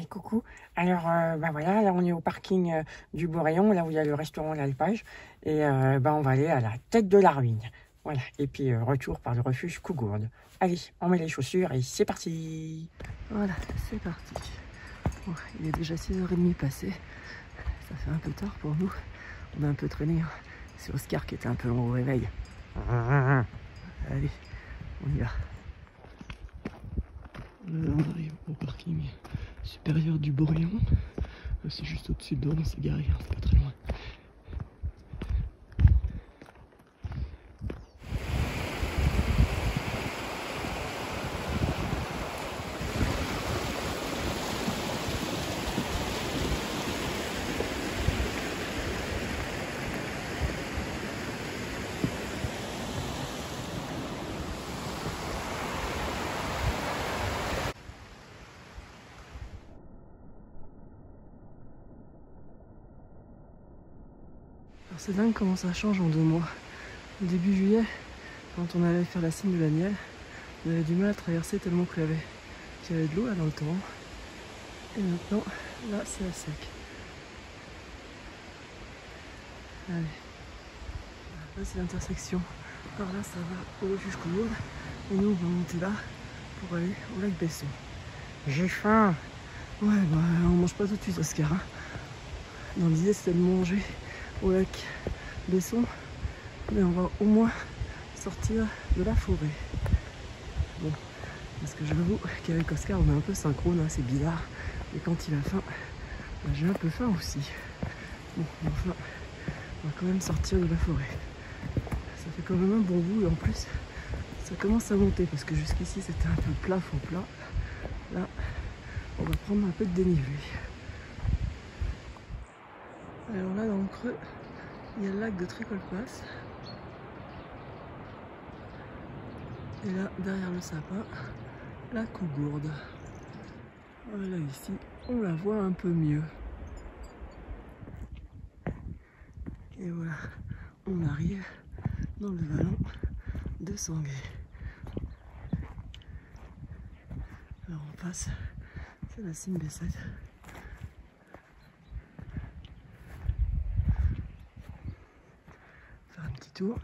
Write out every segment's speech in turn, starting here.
Coucou. Alors, bah voilà, là on est au parking du Boréon, là où il y a le restaurant L'Alpage. Et bah on va aller à la tête de la ruine. Voilà. Et puis retour par le refuge Cougourde. Allez, on met les chaussures et c'est parti. Voilà, c'est parti. Bon, il est déjà 6h30 passé. Ça fait un peu tard pour nous. On a un peu traîné. Hein. C'est Oscar qui était un peu long au réveil. Allez, on y va. Là, on arrive au parking supérieur du Boréon. C'est juste au-dessus de nous, c'est garé, hein, c'est pas très loin. C'est dingue comment ça change en 2 mois. Au début juillet, quand on allait faire la cime de la Nielle, on avait du mal à traverser tellement qu'il y avait de l'eau là dans le torrent. Et maintenant, là c'est à sec. Allez. Là c'est l'intersection. Par là ça va au refuge Cougourde. Et nous on va monter là pour aller au lac Besson. J'ai faim. Ouais, bah on mange pas tout de suite, Oscar. Hein. Dans l'idée c'était de manger au lac Besson, mais on va au moins sortir de la forêt. Bon, parce que j'avoue qu'avec Oscar on est un peu synchrone, hein, c'est bizarre, et quand il a faim, bah, j'ai un peu faim aussi. Bon, enfin, on va quand même sortir de la forêt. Ça fait quand même un bon bout, et en plus, ça commence à monter, parce que jusqu'ici c'était un peu plat, faux plat. Là, on va prendre un peu de dénivelé. Alors là, dans le creux, il y a le lac de Trécolpasse. Et là, derrière le sapin, la Cougourde. Voilà, ici, on la voit un peu mieux. Et voilà, on arrive dans le vallon de Sanguet. Alors on passe, c'est la cime B7. Faire un petit tour.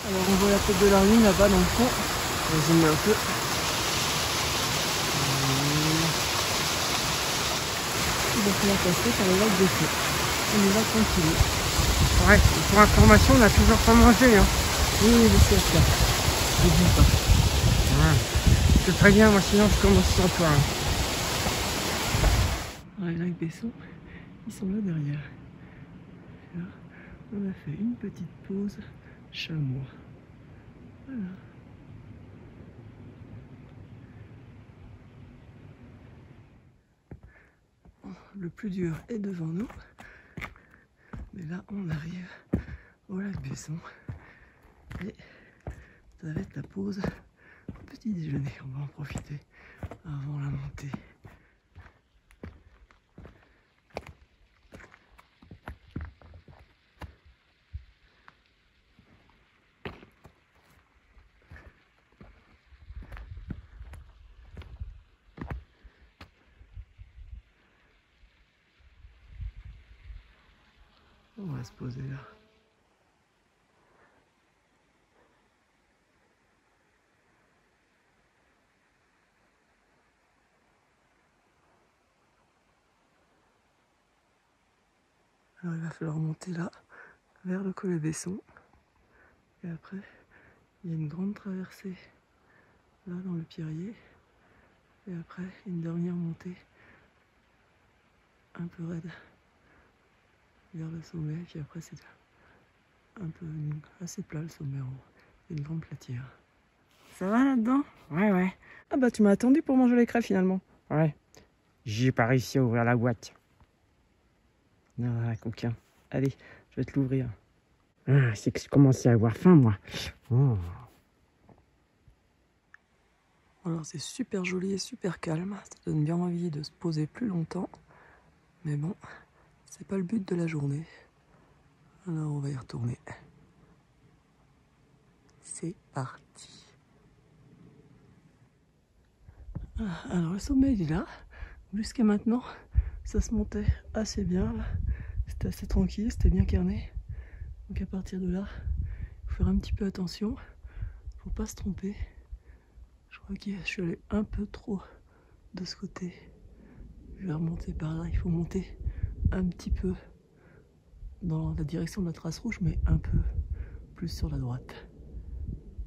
Alors on voit la tête de la ruine là-bas dans le fond. On va zoomer un peu. Donc on va passer par le lac de feu. On y va tranquille. Ouais, pour information, on a toujours pas mangé. Hein. Oui, je sais ça. Je dis pas. Ouais. C'est très bien, moi sinon je commence sans toi. Hein. Ouais, les lacs Besson, ils sont là derrière. Et là, on a fait une petite pause chamois. Voilà. Le plus dur est devant nous. Mais là, on arrive au lac Besson. Et ça va être la pause petit déjeuner. On va en profiter avant la montée. On va se poser là. Alors il va falloir monter là, vers le col Besson. Et après, il y a une grande traversée là dans le Pierrier. Et après, une dernière montée un peu raide vers le sommet. Puis après, c'est un peu assez plat le sommet en haut. Il y a une grande platière. Ça va là-dedans? Ouais, ouais. Ah bah tu m'as attendu pour manger les crêpes finalement. Ouais. J'ai pas réussi à ouvrir la boîte. Non, coquin. Allez, je vais te l'ouvrir. Ah, c'est que je commençais à avoir faim, moi. Oh. Alors c'est super joli et super calme. Ça donne bien envie de se poser plus longtemps. Mais bon, c'est pas le but de la journée. Alors on va y retourner. C'est parti. Alors le sommet il est là. Jusqu'à maintenant, ça se montait assez bien. C'était assez tranquille, c'était bien carné. Donc à partir de là, il faut faire un petit peu attention. Faut pas se tromper. Je crois que je suis allé un peu trop de ce côté. Je vais remonter par là. Il faut monter un petit peu dans la direction de la trace rouge, mais un peu plus sur la droite.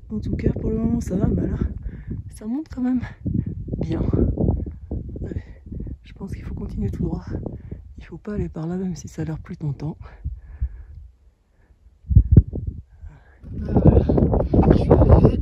En tout cas, pour le moment, ça va, mais là, ça monte quand même bien. Allez, je pense qu'il faut continuer tout droit. Il faut pas aller par là, même si ça a l'air plus tentant. Voilà, je suis arrivé.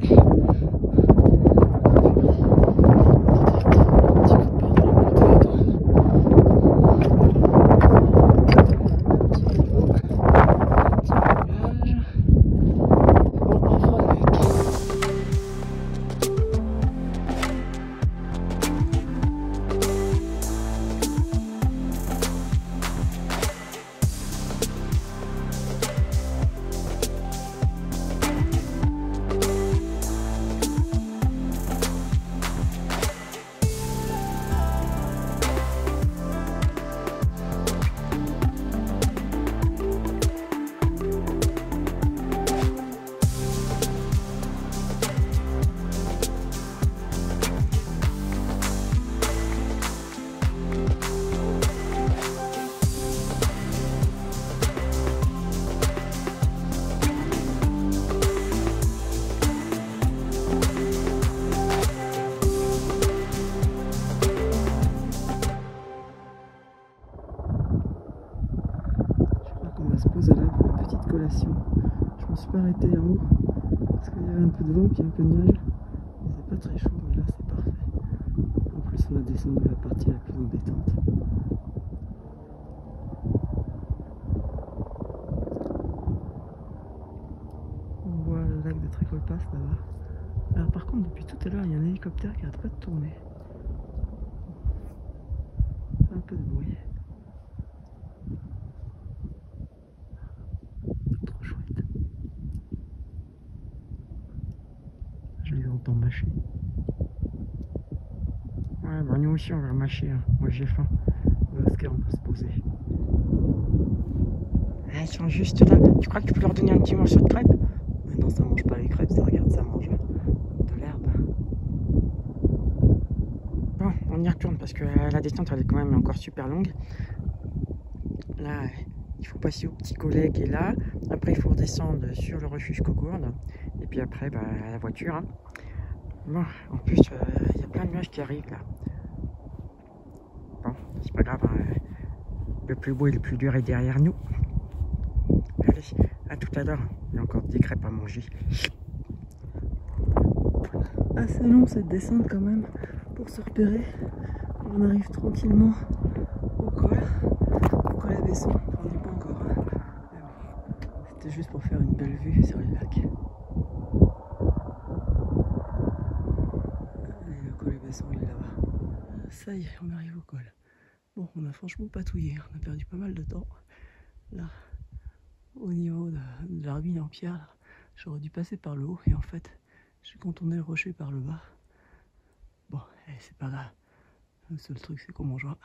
Je me suis pas arrêté en haut parce qu'il y avait un peu de vent puis un peu de neige. C'est pas très chaud, mais là c'est parfait. En plus on a descendu la partie la plus embêtante. On voit le lac de Trécolpas là-bas. Alors par contre depuis tout à l'heure il y a un hélicoptère qui arrête pas de tourner. Un peu de bruit. Je les entends mâcher. Ouais, bah nous aussi on va mâcher, hein. Moi j'ai faim. Oscar, on peut se poser. Ah, ils sont juste là. Tu crois que tu peux leur donner un petit morceau de crêpe? Mais non, ça mange pas les crêpes, ça regarde, ça mange de l'herbe. Bon, on y retourne parce que la descente elle est quand même encore super longue. Là, il faut passer au petit collet qui est là. Après, il faut redescendre sur le refuge Cogourde. Et puis après, bah, la voiture. Hein. Bon, en plus, il y a plein de nuages qui arrivent là. Bon, c'est pas grave. Hein. Le plus beau et le plus dur est derrière nous. Allez, à tout à l'heure. Il y a encore des crêpes à manger. Assez long cette descente quand même pour se repérer. On arrive tranquillement au col à Besson. On n'y est pas encore. Hein. C'était juste pour faire une belle vue sur les lacs. Allez, le col à Besson il est là-bas. Ça y est, on arrive au col. Bon, on a franchement patouillé. On a perdu pas mal de temps. Là, au niveau de la ruine en pierre, j'aurais dû passer par le haut et en fait, j'ai contourné le rocher par le bas. Bon, c'est pas grave. Le seul truc, c'est qu'on mangera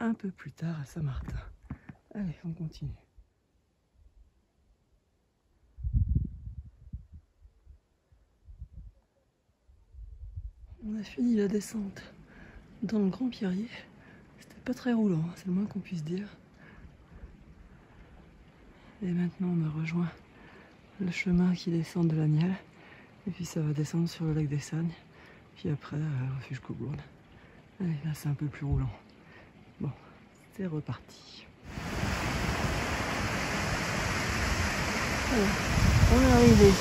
un peu plus tard à Saint-Martin. Allez, on continue. On a fini la descente dans le Grand Pierrier. C'était pas très roulant, c'est le moins qu'on puisse dire. Et maintenant, on a rejoint le chemin qui descend de l'Aniel. Et puis ça va descendre sur le lac des Sagnes. Puis après, refuge Cogourde. Allez, là, c'est un peu plus roulant. Bon, c'est reparti. Alors, on est arrivé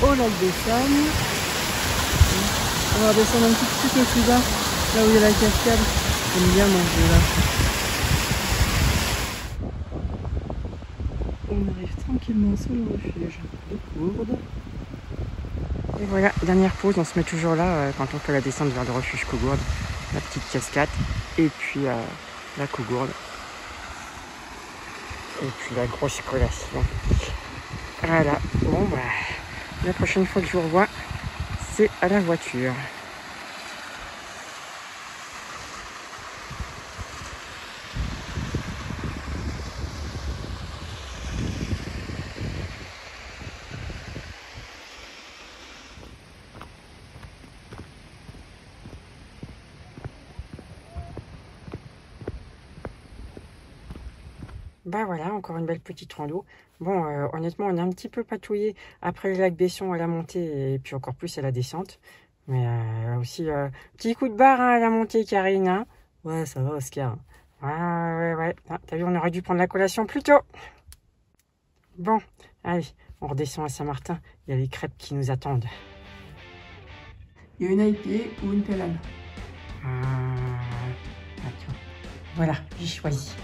au lac des Sagnes. On va descendre un petit peu plus bas, là où il y a la cascade. J'aime bien manger là. On arrive tranquillement sur le refuge de Cogourde. Et voilà, dernière pause, on se met toujours là quand on fait la descente vers le refuge Cogourde. La petite cascade et puis la Cogourde. Et puis la grosse collation. Voilà. Bon, bah, la prochaine fois que je vous revois, c'est à la voiture. Bah voilà, encore une belle petite rando. Bon, honnêtement, on a un petit peu patouillé après le lac Besson à la montée et puis encore plus à la descente. Mais aussi, petit coup de barre hein, à la montée, Karine. Hein. Ouais, ça va, Oscar. Ah, ouais. Ah, t'as vu, on aurait dû prendre la collation plus tôt. Bon, allez, on redescend à Saint-Martin. Il y a les crêpes qui nous attendent. Il y a une à épier ou une pelle. Attends. Voilà, j'ai choisi.